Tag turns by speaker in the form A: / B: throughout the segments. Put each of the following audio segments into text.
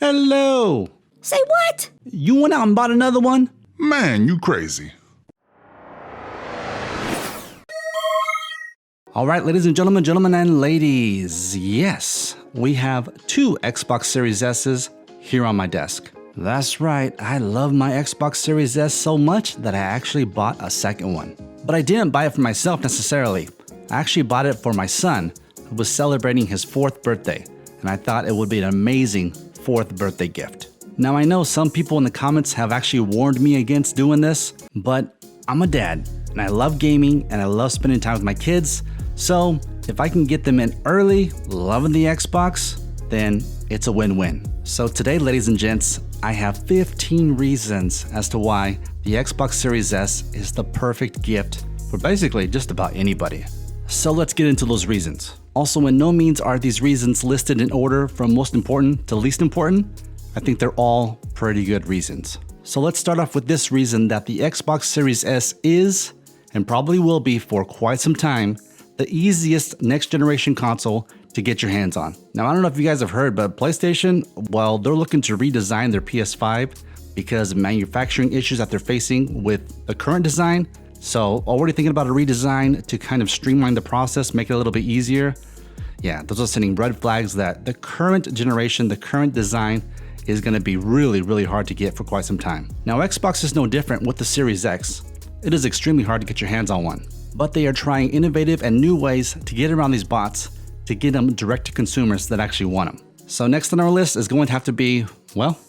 A: Hello.
B: Say what?
A: You went out and bought another one?
C: Man, you crazy.
A: All right, ladies and gentlemen and ladies. Yes, we have two Xbox Series S's here on my desk. That's right, I love my Xbox Series S so much that I actually bought a second one. But I didn't buy it for myself necessarily. I actually bought it for my son, who was celebrating his 4th birthday, and I thought it would be an amazing 4th birthday gift. Now I know some people in the comments have actually warned me against doing this, but I'm a dad, and I love gaming, and I love spending time with my kids, so if I can get them in early, loving the Xbox, then it's a win-win. So today, ladies and gents, I have 15 reasons as to why the Xbox Series S is the perfect gift for basically just about anybody. So let's get into those reasons. Also, in no means are these reasons listed in order from most important to least important. I think they're all pretty good reasons. So let's start off with this reason that the Xbox Series S is, and probably will be for quite some time, the easiest next generation console to get your hands on. Now, I don't know if you guys have heard, but PlayStation, well, they're looking to redesign their PS5 because of manufacturing issues that they're facing with the current design. So already thinking about a redesign to kind of streamline the process, make it a little bit easier. Yeah, those are sending red flags that the current generation, the current design is gonna be really, really hard to get for quite some time. Now, Xbox is no different with the Series X. It is extremely hard to get your hands on one, but they are trying innovative and new ways to get around these bots to get them direct to consumers that actually want them. So next on our list is going to have to be, well,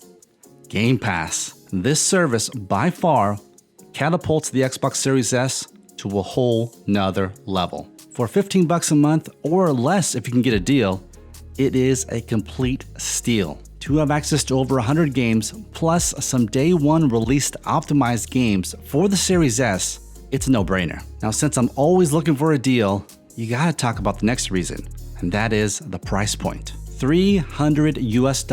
A: Game Pass. This service by far catapults the Xbox Series S to a whole nother level. For $15 a month or less if you can get a deal, it is a complete steal. To have access to over 100 games plus some day one released optimized games for the Series S, it's a no-brainer. Now, since I'm always looking for a deal, you gotta talk about the next reason, and that is the price point. $300 US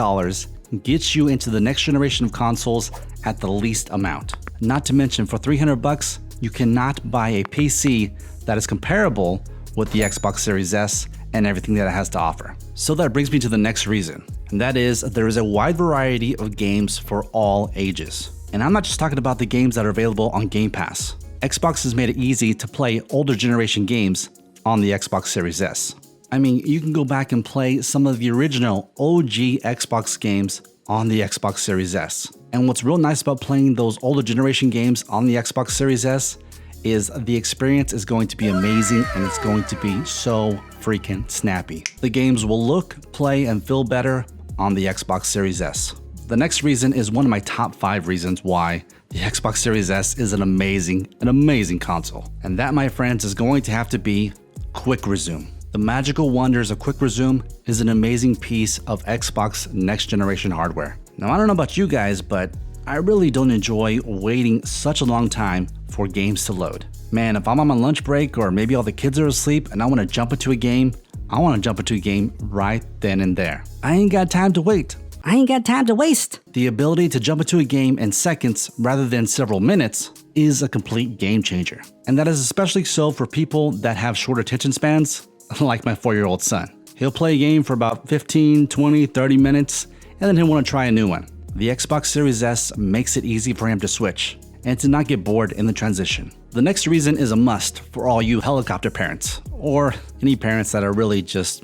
A: gets you into the next generation of consoles at the least amount. Not to mention, for $300, you cannot buy a PC that is comparable with the Xbox Series S and everything that it has to offer. So that brings me to the next reason, and that is there is a wide variety of games for all ages. And I'm not just talking about the games that are available on Game Pass. Xbox has made it easy to play older generation games on the Xbox Series S. I mean, you can go back and play some of the original OG Xbox games on the Xbox Series S. And what's real nice about playing those older generation games on the Xbox Series S is the experience is going to be amazing and it's going to be so freaking snappy. The games will look, play, and feel better on the Xbox Series S. The next reason is one of my top 5 reasons why the Xbox Series S is an amazing console. And that, my friends, is going to have to be Quick Resume. The magical wonders of Quick Resume is an amazing piece of Xbox next generation hardware. Now, I don't know about you guys, but I really don't enjoy waiting such a long time for games to load. Man, if I'm on my lunch break or maybe all the kids are asleep and I want to jump into a game, I want to jump into a game right then and there. I ain't got time to wait.
B: I ain't got time to waste.
A: The ability to jump into a game in seconds rather than several minutes is a complete game changer. And that is especially so for people that have short attention spans, like my 4-year-old son. He'll play a game for about 15, 20, 30 minutes, and then he'll want to try a new one. The Xbox Series S makes it easy for him to switch and to not get bored in the transition. The next reason is a must for all you helicopter parents, or any parents that are really just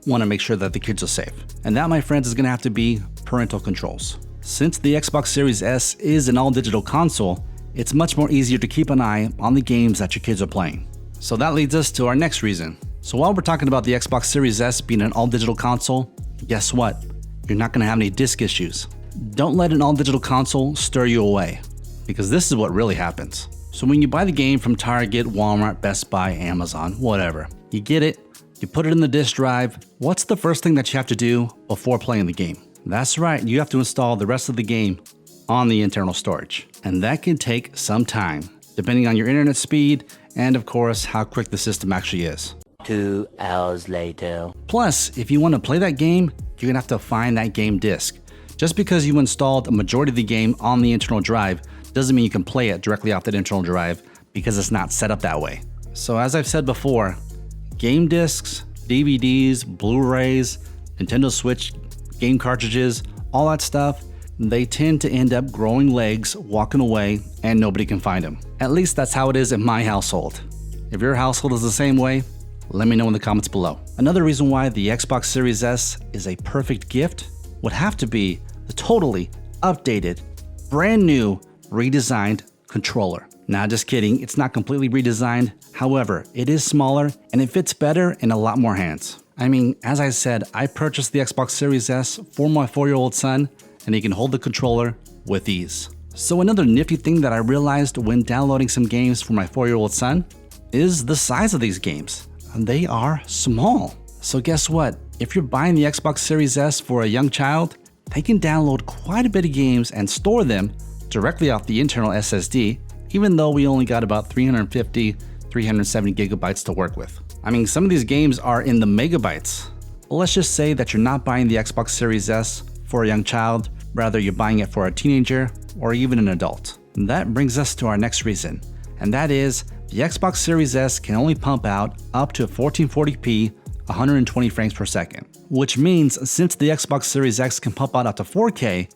A: want to make sure that the kids are safe. And that, my friends, is going to have to be parental controls. Since the Xbox Series S is an all-digital console, it's much more easier to keep an eye on the games that your kids are playing. So that leads us to our next reason. So while we're talking about the Xbox Series S being an all-digital console, guess what? You're not going to have any disc issues. Don't let an all-digital console stir you away, because this is what really happens. So when you buy the game from Target, Walmart, Best Buy, Amazon, whatever, you get it, you put it in the disk drive, what's the first thing that you have to do before playing the game? That's right, you have to install the rest of the game on the internal storage. And that can take some time, depending on your internet speed and of course how quick the system actually is.
B: 2 hours later.
A: Plus, if you want to play that game, you're gonna have to find that game disc. Just because you installed a majority of the game on the internal drive doesn't mean you can play it directly off that internal drive, because it's not set up that way. So as I've said before, game discs, DVDs, Blu-rays, Nintendo Switch game cartridges, all that stuff, they tend to end up growing legs, walking away, and nobody can find them. At least that's how it is in my household. If your household is the same way, let me know in the comments below. Another reason why the Xbox Series S is a perfect gift would have to be the totally updated, brand new, redesigned controller. Nah, just kidding, it's not completely redesigned. However, it is smaller and it fits better in a lot more hands. I mean, as I said, I purchased the Xbox Series S for my 4-year-old son, and he can hold the controller with ease. So another nifty thing that I realized when downloading some games for my 4-year-old son is the size of these games. They are small. So guess what? If you're buying the Xbox Series S for a young child, they can download quite a bit of games and store them directly off the internal SSD, even though we only got about 350, 370 gigabytes to work with. I mean, some of these games are in the megabytes. Let's just say that you're not buying the Xbox Series S for a young child, rather you're buying it for a teenager or even an adult. And that brings us to our next reason, and that is the Xbox Series S can only pump out up to 1440p, 120 frames per second, which means since the Xbox Series X can pump out up to 4K,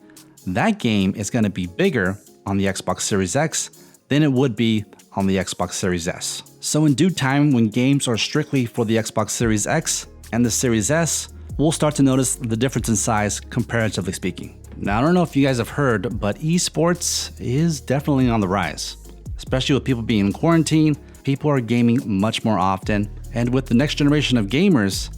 A: that game is going to be bigger on the Xbox Series X than it would be on the Xbox Series S. So in due time, when games are strictly for the Xbox Series X and the Series S, we'll start to notice the difference in size comparatively speaking. Now, I don't know if you guys have heard, but esports is definitely on the rise. Especially with people being in quarantine, people are gaming much more often. And with the next generation of gamers,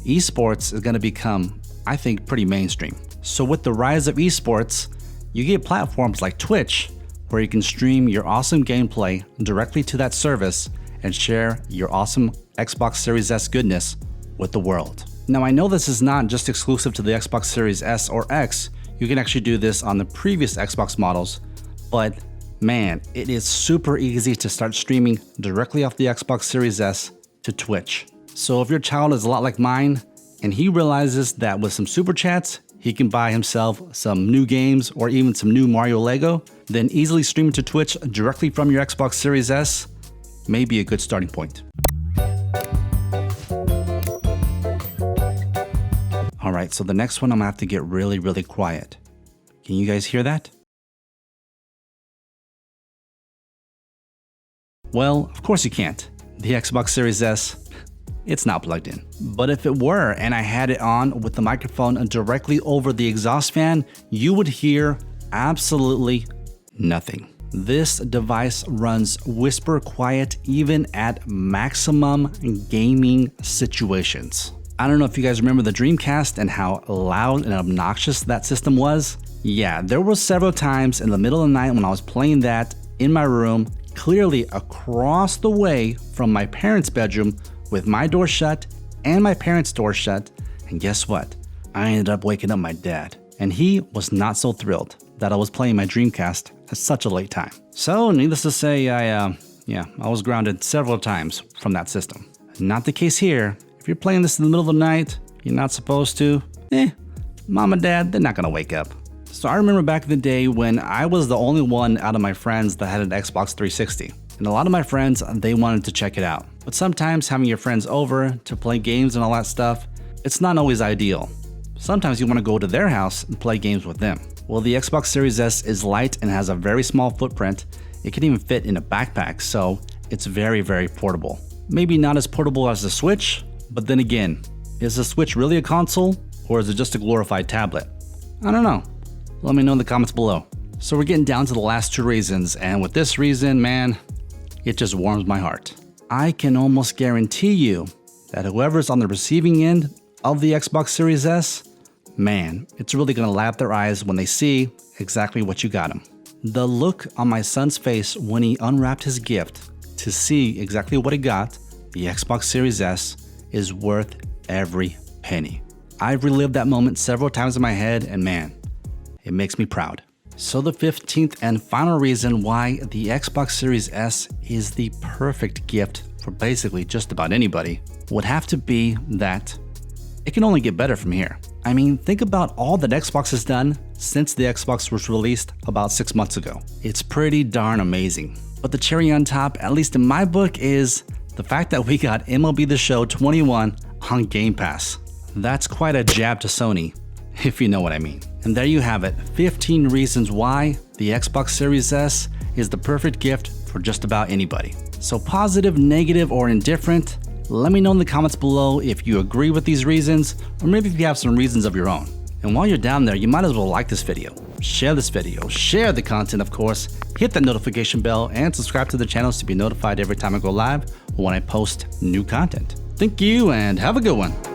A: esports is going to become, I think, pretty mainstream. So with the rise of esports, you get platforms like Twitch, where you can stream your awesome gameplay directly to that service and share your awesome Xbox Series S goodness with the world. Now, I know this is not just exclusive to the Xbox Series S or X. You can actually do this on the previous Xbox models, but man, it is super easy to start streaming directly off the Xbox Series S to Twitch. So if your child is a lot like mine and he realizes that with some super chats, he can buy himself some new games or even some new Mario Lego, then easily streaming to Twitch directly from your Xbox Series S may be a good starting point. All right, so the next one I'm gonna have to get really, really quiet. Can you guys hear that? Well, of course you can't. The Xbox Series S, it's not plugged in. But if it were and I had it on with the microphone directly over the exhaust fan, you would hear absolutely nothing. This device runs whisper quiet even at maximum gaming situations. I don't know if you guys remember the Dreamcast and how loud and obnoxious that system was. Yeah, there were several times in the middle of the night when I was playing that in my room, clearly across the way from my parents' bedroom with my door shut and my parents' door shut. And guess what? I ended up waking up my dad, and he was not so thrilled that I was playing my Dreamcast at such a late time. So needless to say, I was grounded several times from that system. Not the case here. If you're playing this in the middle of the night, you're not supposed to, mom and dad, they're not gonna wake up. So I remember back in the day when I was the only one out of my friends that had an Xbox 360. And a lot of my friends, they wanted to check it out. But sometimes having your friends over to play games and all that stuff, it's not always ideal. Sometimes you want to go to their house and play games with them. Well, the Xbox Series S is light and has a very small footprint. It can even fit in a backpack, so it's very, very portable. Maybe not as portable as the Switch, but then again, is the Switch really a console or is it just a glorified tablet? I don't know. Let me know in the comments below. So we're getting down to the last two reasons, and with this reason, man, it just warms my heart. I can almost guarantee you that whoever's on the receiving end of the Xbox Series S, man, it's really gonna light up their eyes when they see exactly what you got them. The look on my son's face when he unwrapped his gift to see exactly what he got, the Xbox Series S, is worth every penny. I've relived that moment several times in my head, and man, it makes me proud. So the 15th and final reason why the Xbox Series S is the perfect gift for basically just about anybody would have to be that it can only get better from here. I mean, think about all that Xbox has done since the Xbox was released about 6 months ago. It's pretty darn amazing. But the cherry on top, at least in my book, is the fact that we got MLB The Show 21 on Game Pass. That's quite a jab to Sony. if you know what I mean. And there you have it, 15 reasons why the Xbox Series S is the perfect gift for just about anybody. So positive, negative, or indifferent, let me know in the comments below if you agree with these reasons, or maybe if you have some reasons of your own. And while you're down there, you might as well like this video, share the content of course, hit that notification bell, and subscribe to the channels to be notified every time I go live or when I post new content. Thank you and have a good one.